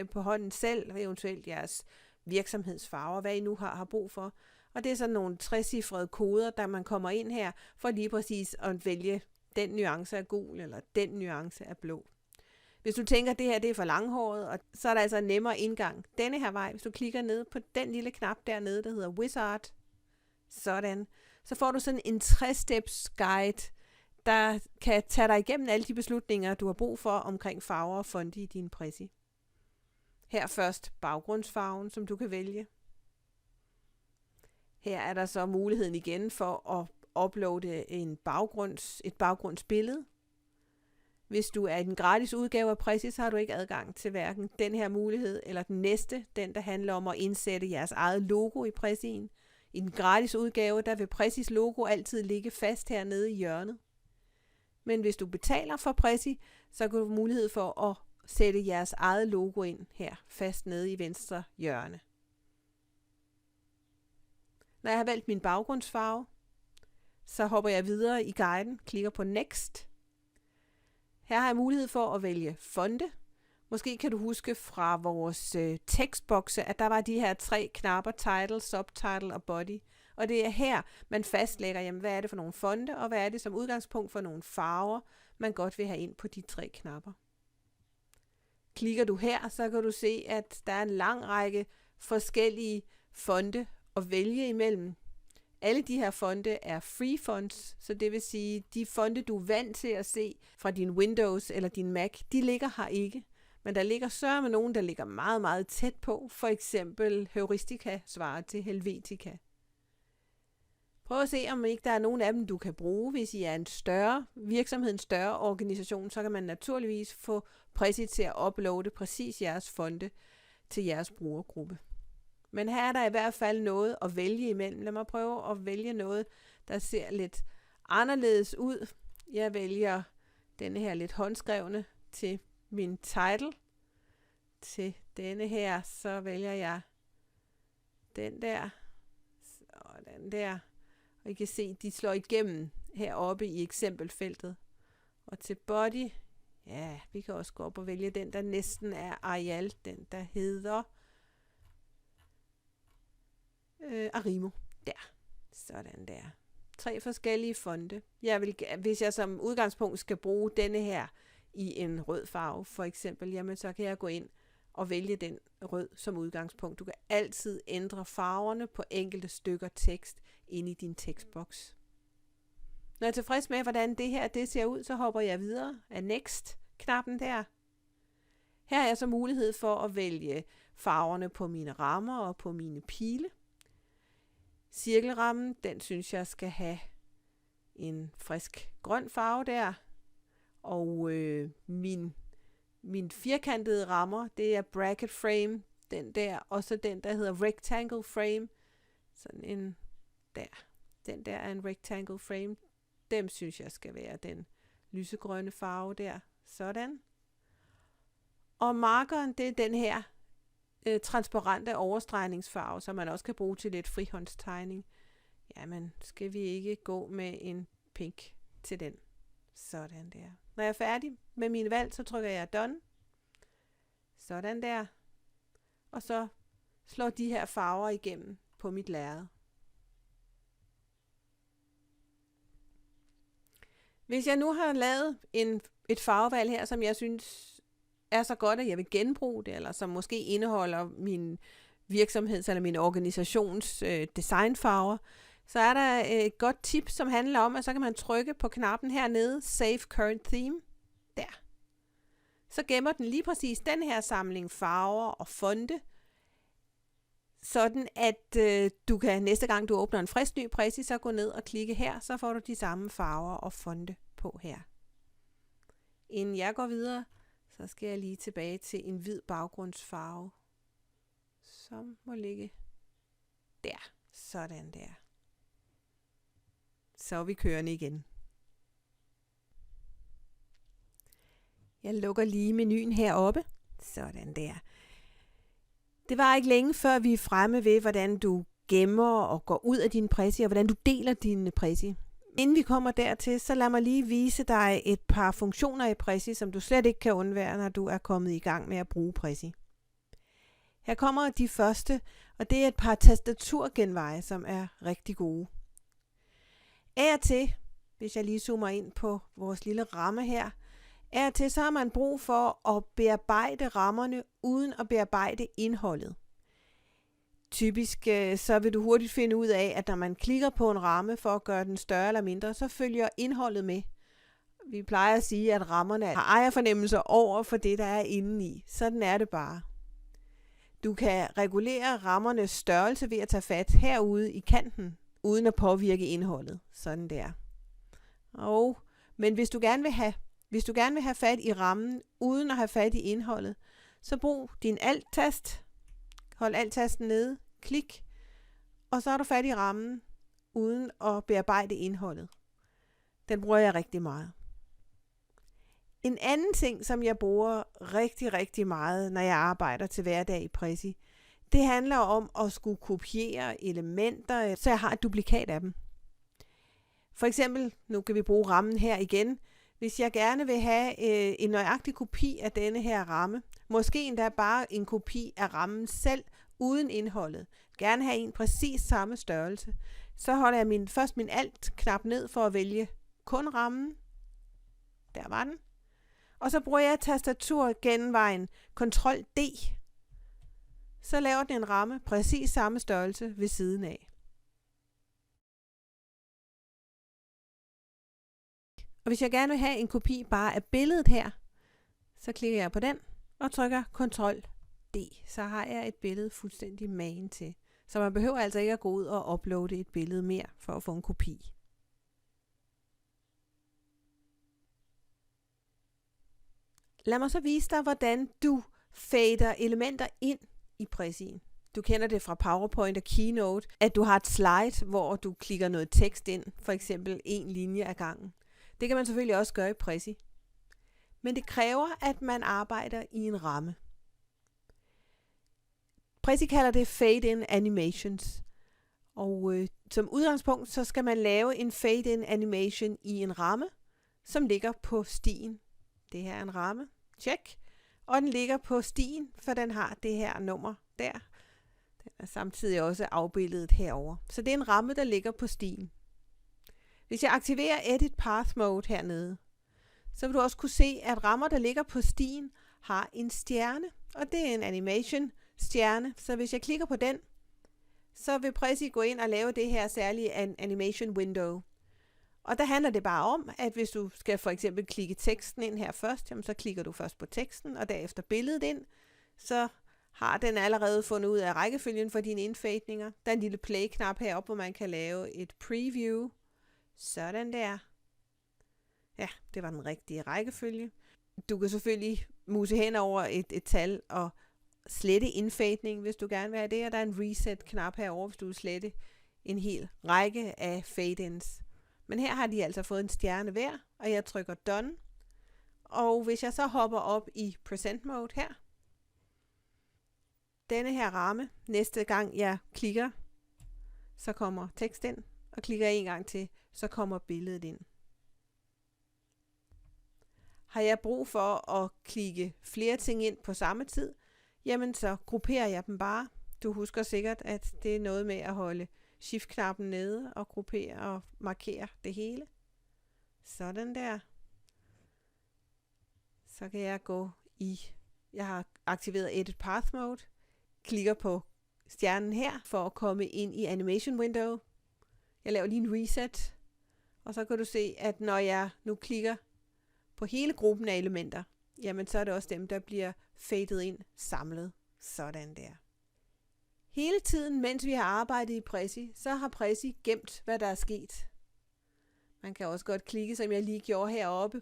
A: på hånden selv, eventuelt jeres virksomhedsfarver, hvad I nu har brug for. Og det er sådan nogle 3-cifrede koder, der man kommer ind her, for lige præcis at vælge, den nuance er gul, eller den nuance er blå. Hvis du tænker, at det her det er for langhåret, og så er der altså en nemmere indgang denne her vej. Hvis du klikker ned på den lille knap dernede, der hedder Wizard, sådan, så får du sådan en 3-steps guide, der kan tage dig igennem alle de beslutninger, du har brug for omkring farver og fonte i din Prezi. Her først baggrundsfarven, som du kan vælge. Her er der så muligheden igen for at uploade et baggrundsbillede. Hvis du er i den gratis udgave af Prezi, så har du ikke adgang til hverken den her mulighed eller den næste, den der handler om at indsætte jeres eget logo i Prezien. I den gratis udgave, der vil Prezis logo altid ligge fast hernede i hjørnet. Men hvis du betaler for Prezi, så kan du få mulighed for at sætte jeres eget logo ind her, fast nede i venstre hjørne. Når jeg har valgt min baggrundsfarve, så hopper jeg videre i guiden, klikker på Next. Her har jeg mulighed for at vælge fonte. Måske kan du huske fra vores tekstbokse, at der var de her 3 knapper, title, subtitle og body. Og det er her, man fastlægger, jamen, hvad er det for nogle fonte, og hvad er det som udgangspunkt for nogle farver, man godt vil have ind på de 3 knapper. Klikker du her, så kan du se, at der er en lang række forskellige fonte at vælge imellem. Alle de her fonte er free fonts, så det vil sige, de fonte, du er vant til at se fra din Windows eller din Mac, de ligger her ikke. Men der ligger sørme nogen, der ligger meget, meget tæt på. For eksempel Heuristica svarer til Helvetica. Prøv at se, om ikke der er nogen af dem, du kan bruge. Hvis I er en større virksomhed, en større organisation, så kan man naturligvis få Prezi til at uploade præcis jeres fonde til jeres brugergruppe. Men her er der i hvert fald noget at vælge imellem. Lad mig prøve at vælge noget, der ser lidt anderledes ud. Jeg vælger denne her lidt håndskrevne til min title. Til denne her, så vælger jeg den der og den der. Og I kan se, de slår igennem heroppe i eksempelfeltet. Og til body, ja, vi kan også gå op og vælge den, der næsten er Arial. Den, der hedder Arimo. Der. Sådan der. 3 forskellige fonde. Hvis jeg som udgangspunkt skal bruge denne her i en rød farve, for eksempel, jamen så kan jeg gå ind og vælge den rød som udgangspunkt. Du kan altid ændre farverne på enkelte stykker tekst inde i din tekstboks. Når jeg er tilfreds med, hvordan det her det ser ud, så hopper jeg videre af Next-knappen der. Her har jeg så mulighed for at vælge farverne på mine rammer og på mine pile. Cirkelrammen, den synes jeg skal have en frisk grøn farve der. Og min firkantede rammer, det er bracket frame, den der, og så den, der hedder rectangle frame. Sådan en der. Den der er en rectangle frame. Dem synes jeg skal være den lysegrønne farve der. Sådan. Og markeren, det er den her transparente overstregningsfarve, som man også kan bruge til lidt frihåndstegning. Jamen, skal vi ikke gå med en pink til den? Sådan der. Når jeg er færdig med mine valg, så trykker jeg Done. Sådan der. Og så slår de her farver igennem på mit lærred. Hvis jeg nu har lavet et farvevalg her, som jeg synes er så godt, at jeg vil genbruge det, eller som måske indeholder min virksomheds- eller min organisations designfarver, så er der et godt tip, som handler om, at så kan man trykke på knappen hernede, Save Current Theme. Der. Så gemmer den lige præcis den her samling farver og fonde, sådan at du kan næste gang du åbner en frisk ny Prezi, så gå ned og klikke her, så får du de samme farver og fonde på her. Inden jeg går videre, så skal jeg lige tilbage til en hvid baggrundsfarve, som må ligge der. Sådan der. Så er vi kørende igen. Jeg lukker lige menuen heroppe. Sådan der. Det var ikke længe før vi er fremme ved, hvordan du gemmer og går ud af din Prezi, og hvordan du deler din Prezi. Inden vi kommer dertil, så lad mig lige vise dig et par funktioner i Prezi, som du slet ikke kan undvære, når du er kommet i gang med at bruge Prezi. Her kommer de første, og det er et par tastaturgenveje, som er rigtig gode. Af og til, hvis jeg lige zoomer ind på vores lille ramme her, af og til så har man brug for at bearbejde rammerne uden at bearbejde indholdet. Typisk så vil du hurtigt finde ud af, at når man klikker på en ramme for at gøre den større eller mindre, så følger indholdet med. Vi plejer at sige, at rammerne har ejerfornemmelser over for det, der er indeni. Sådan er det bare. Du kan regulere rammernes størrelse ved at tage fat herude i kanten, uden at påvirke indholdet. Sådan der. Men hvis du gerne vil have fat i rammen, uden at have fat i indholdet, så brug din Alt-tast. Hold Alt-tasten nede, klik, og så er du fat i rammen, uden at bearbejde indholdet. Den bruger jeg rigtig meget. En anden ting, som jeg bruger rigtig, rigtig meget, når jeg arbejder til hverdag i Prezi, det handler om at skulle kopiere elementer, så jeg har et duplikat af dem. For eksempel, nu kan vi bruge rammen her igen. Hvis jeg gerne vil have en nøjagtig kopi af denne her ramme, måske endda bare en kopi af rammen selv, uden indholdet, gerne have en præcis samme størrelse, så holder jeg først min Alt-knap ned for at vælge kun rammen. Der var den. Og så bruger jeg tastaturgenvejen Ctrl-D. Så laver den en ramme præcis samme størrelse ved siden af. Og hvis jeg gerne vil have en kopi bare af billedet her, så klikker jeg på den og trykker Ctrl-D. Så har jeg et billede fuldstændig magen til. Så man behøver altså ikke at gå ud og uploade et billede mere for at få en kopi. Lad mig så vise dig, hvordan du fader elementer ind i Prezi. Du kender det fra PowerPoint og Keynote, at du har et slide, hvor du klikker noget tekst ind, for eksempel en linje ad gangen. Det kan man selvfølgelig også gøre i Prezi. Men det kræver, at man arbejder i en ramme. Prezi kalder det fade-in animations. Og som udgangspunkt, så skal man lave en fade-in animation i en ramme, som ligger på stien. Det her er en ramme. Check. Og den ligger på stien, for den har det her nummer der. Den er samtidig også afbildet herover. Så det er en ramme, der ligger på stien. Hvis jeg aktiverer Edit Path Mode hernede, så vil du også kunne se, at rammer, der ligger på stien, har en stjerne. Og det er en animation stjerne. Så hvis jeg klikker på den, så vil Prezi gå ind og lave det her særlige animation window. Og der handler det bare om, at hvis du skal for eksempel klikke teksten ind her først, jamen så klikker du først på teksten, og derefter billedet ind, så har den allerede fundet ud af rækkefølgen for dine indfædninger. Der er en lille play-knap heroppe, hvor man kan lave et preview. Sådan der. Ja, det var den rigtige rækkefølge. Du kan selvfølgelig muse hen over et tal og slette indfædning, hvis du gerne vil have det. Og der er en reset-knap herovre, hvis du vil slette en hel række af fade-ins. Men her har de altså fået en stjerne hver, og jeg trykker Done. Og hvis jeg så hopper op i Present Mode her, denne her ramme, næste gang jeg klikker, så kommer tekst ind, og klikker jeg en gang til, så kommer billedet ind. Har jeg brug for at klikke flere ting ind på samme tid, jamen så grupperer jeg dem bare. Du husker sikkert, at det er noget med at holde Shift-knappen nede og gruppere og markere det hele. Sådan der. Så kan jeg gå i, jeg har aktiveret Edit Path Mode, klikker på stjernen her for at komme ind i Animation Window. Jeg laver lige en reset, og så kan du se, at når jeg nu klikker på hele gruppen af elementer, jamen så er det også dem, der bliver fadet ind samlet. Sådan der. Hele tiden, mens vi har arbejdet i Prezi, så har Prezi gemt, hvad der er sket. Man kan også godt klikke, som jeg lige gjorde heroppe,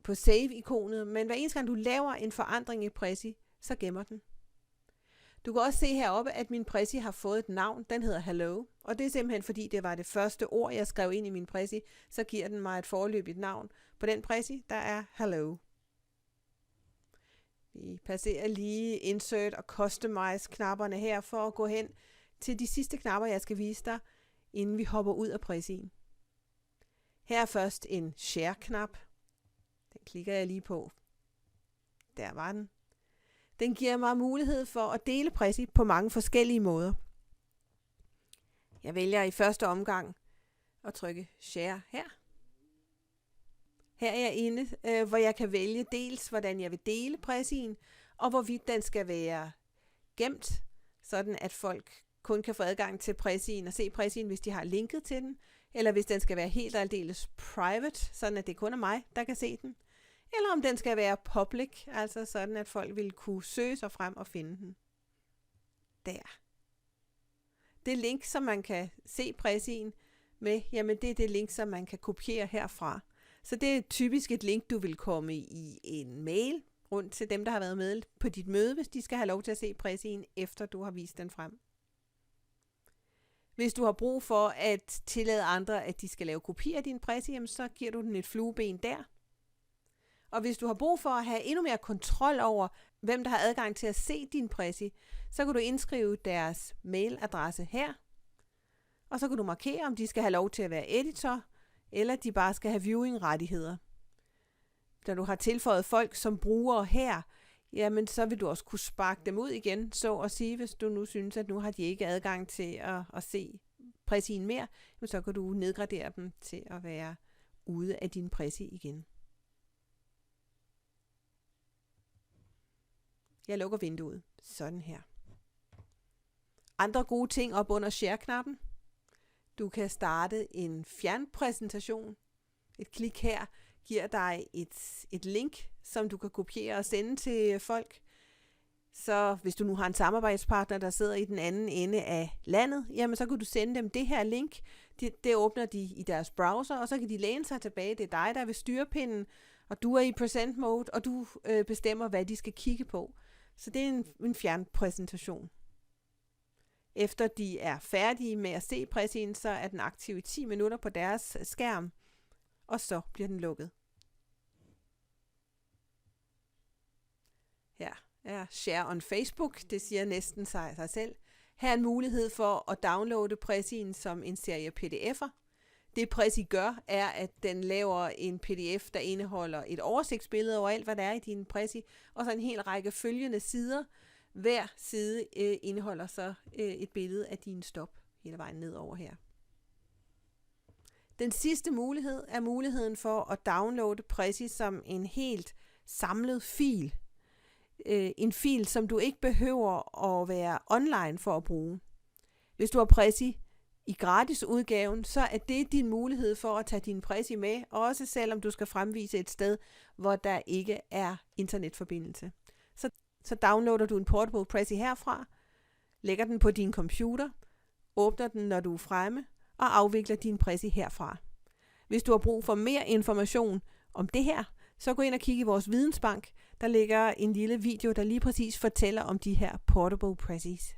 A: på save-ikonet, men hver eneste gang du laver en forandring i Prezi, så gemmer den. Du kan også se heroppe, at min Prezi har fået et navn. Den hedder Hello, og det er simpelthen fordi, det var det første ord, jeg skrev ind i min Prezi, så giver den mig et foreløbigt navn. På den Prezi, der er Hello. Vi passerer lige Insert og Customize knapperne her for at gå hen til de sidste knapper, jeg skal vise dig, inden vi hopper ud af Prezien. Her er først en Share-knap. Den klikker jeg lige på. Der var den. Den giver mig mulighed for at dele Prezi på mange forskellige måder. Jeg vælger i første omgang at trykke Share her. Her er jeg inde, hvor jeg kan vælge dels, hvordan jeg vil dele Prezien, og hvorvidt den skal være gemt, sådan at folk kun kan få adgang til Prezien og se Prezien, hvis de har linket til den, eller hvis den skal være helt og aldeles private, sådan at det kun er mig, der kan se den, eller om den skal være public, altså sådan at folk vil kunne søge sig frem og finde den. Der. Det link, som man kan se Prezien med, jamen det er det link, som man kan kopiere herfra. Så det er typisk et link, du vil komme i en mail rundt til dem, der har været med på dit møde, hvis de skal have lov til at se Prezien, efter du har vist den frem. Hvis du har brug for at tillade andre, at de skal lave kopier af din Prezi, så giver du den et flueben der. Og hvis du har brug for at have endnu mere kontrol over, hvem der har adgang til at se din Prezi, så kan du indskrive deres mailadresse her. Og så kan du markere, om de skal have lov til at være editor, eller de bare skal have viewing-rettigheder. Da du har tilføjet folk som brugere her, jamen så vil du også kunne sparke dem ud igen, så at sige, hvis du nu synes, at nu har de ikke adgang til at se Prezien mere, så kan du nedgradere dem til at være ude af din Prezi igen. Jeg lukker vinduet. Sådan her. Andre gode ting op under Share-knappen. Du kan starte en fjernpræsentation. Et klik her giver dig et link, som du kan kopiere og sende til folk. Så hvis du nu har en samarbejdspartner, der sidder i den anden ende af landet, jamen så kan du sende dem det her link. Det åbner de i deres browser, og så kan de læne sig tilbage. Det er dig, der er ved styrepinden, og du er i present mode, og du bestemmer, hvad de skal kigge på. Så det er en fjernpræsentation. Efter de er færdige med at se præcien, så er den aktiv i 10 minutter på deres skærm, og så bliver den lukket. Her er Share on Facebook, det siger næsten sig selv. Her er en mulighed for at downloade præcien som en serie pdf'er. Det Prezi gør, er, at den laver en pdf, der indeholder et oversigtsbillede over alt, hvad der er i din Prezi, og så en hel række følgende sider. Hver side indeholder så et billede af din stop hele vejen nedover her. Den sidste mulighed er muligheden for at downloade Prezi som en helt samlet fil. En fil, som du ikke behøver at være online for at bruge. Hvis du har Prezi i gratis udgaven, så er det din mulighed for at tage din Prezi med, også selvom du skal fremvise et sted, hvor der ikke er internetforbindelse. Så downloader du en portable Prezi herfra, lægger den på din computer, åbner den, når du er fremme, og afvikler din Prezi herfra. Hvis du har brug for mere information om det her, så gå ind og kig i vores vidensbank. Der ligger en lille video, der lige præcis fortæller om de her portable Prezis.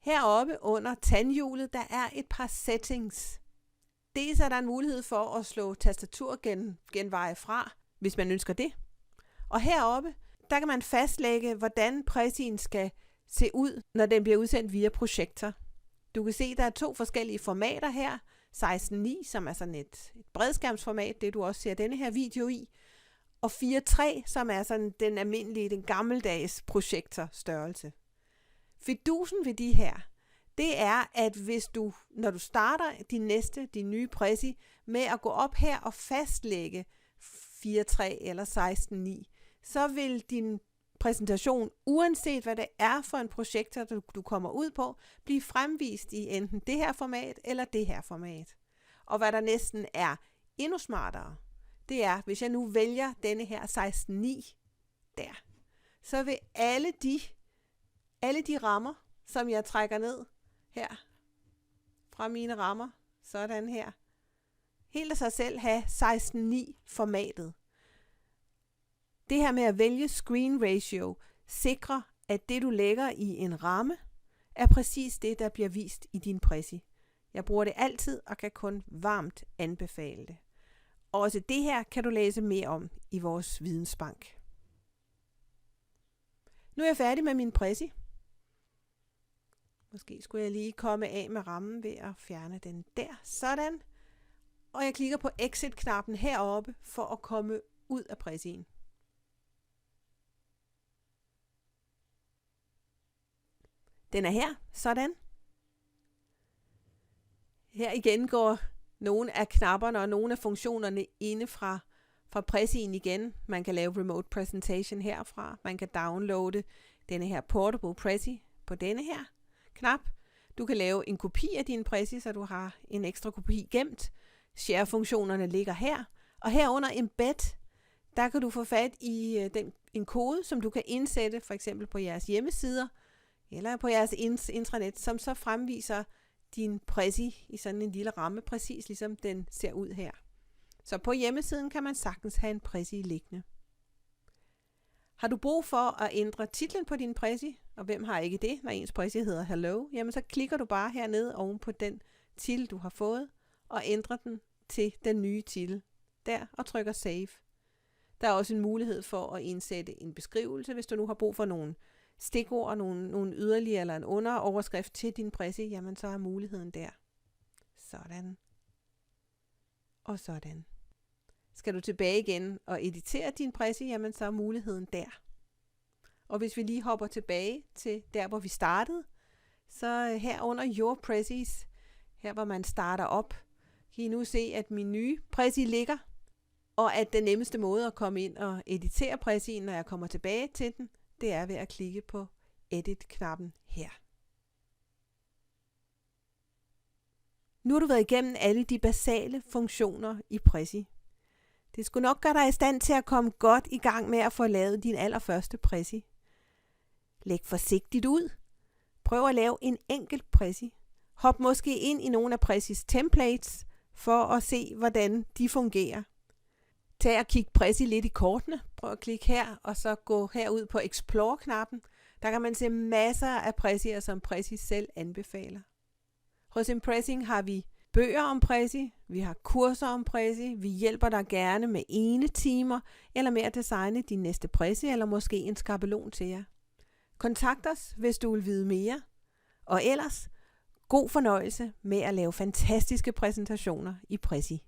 A: Heroppe under tandhjulet, der er et par settings. Dels er der en mulighed for at slå tastaturgenveje fra, hvis man ønsker det. Og heroppe, der kan man fastlægge, hvordan Prezien skal se ud, når den bliver udsendt via projektor. Du kan se, at der er 2 forskellige formater her. 16:9, som er sådan et bredskærmsformat, det du også ser denne her video i. Og 4:3, som er sådan den almindelige, den gammeldags projektorstørrelse. Fidusen ved de her, det er, at hvis du, når du starter din nye Prezi, med at gå op her og fastlægge 4:3 eller 16:9, så vil din præsentation, uanset hvad det er for en projektor, du kommer ud på, blive fremvist i enten det her format eller det her format. Og hvad der næsten er endnu smartere, det er, hvis jeg nu vælger denne her 16:9 der, så vil alle de rammer, som jeg trækker ned her fra mine rammer, sådan her, helt af sig selv have 16:9 formatet. Det her med at vælge screen ratio sikrer, at det du lægger i en ramme, er præcis det, der bliver vist i din Prezi. Jeg bruger det altid og kan kun varmt anbefale det. Også det her kan du læse mere om i vores vidensbank. Nu er jeg færdig med min Prezi. Måske skulle jeg lige komme af med rammen ved at fjerne den der. Sådan. Og jeg klikker på Exit-knappen heroppe for at komme ud af Prezien. Den er her. Sådan. Her igen går nogle af knapperne og nogle af funktionerne inde fra Prezien igen. Man kan lave remote presentation herfra. Man kan downloade denne her portable Prezi på denne her knap. Du kan lave en kopi af din Prezi, så du har en ekstra kopi gemt. Share-funktionerne ligger her. Og herunder embed, der kan du få fat i en kode, som du kan indsætte for eksempel på jeres hjemmesider eller på jeres intranet, som så fremviser din Prezi i sådan en lille ramme, præcis ligesom den ser ud her. Så på hjemmesiden kan man sagtens have en Prezi liggende. Har du brug for at ændre titlen på din Prezi, og hvem har ikke det, når ens Prezi hedder Hello, jamen så klikker du bare hernede oven på den titel, du har fået, og ændrer den til den nye titel der, og trykker Save. Der er også en mulighed for at indsætte en beskrivelse, hvis du nu har brug for nogle stikord og nogle yderligere eller en underoverskrift til din Prezi, jamen så er muligheden der. Sådan. Og sådan. Skal du tilbage igen og editere din Prezi, jamen så er muligheden der. Og hvis vi lige hopper tilbage til der, hvor vi startede, så her under Your Prezis, her hvor man starter op, kan I nu se, at min nye Prezi ligger, og at den nemmeste måde at komme ind og editere Prezien, når jeg kommer tilbage til den, det er ved at klikke på Edit-knappen her. Nu har du været igennem alle de basale funktioner i Prezi. Det skulle nok gøre dig i stand til at komme godt i gang med at få lavet din allerførste Prezi. Læg forsigtigt ud. Prøv at lave en enkelt Prezi. Hop måske ind i nogle af Prezis templates for at se, hvordan de fungerer. Tag og kig Prezi lidt i kortene. Prøv at klikke her, og så gå herud på Explore-knappen. Der kan man se masser af Prezier, som Prezi selv anbefaler. Hos Impressing har vi bøger om Prezi, vi har kurser om Prezi, vi hjælper dig gerne med enetimer, eller med at designe din næste Prezi, eller måske en skabelon til jer. Kontakt os, hvis du vil vide mere. Og ellers, god fornøjelse med at lave fantastiske præsentationer i Prezi.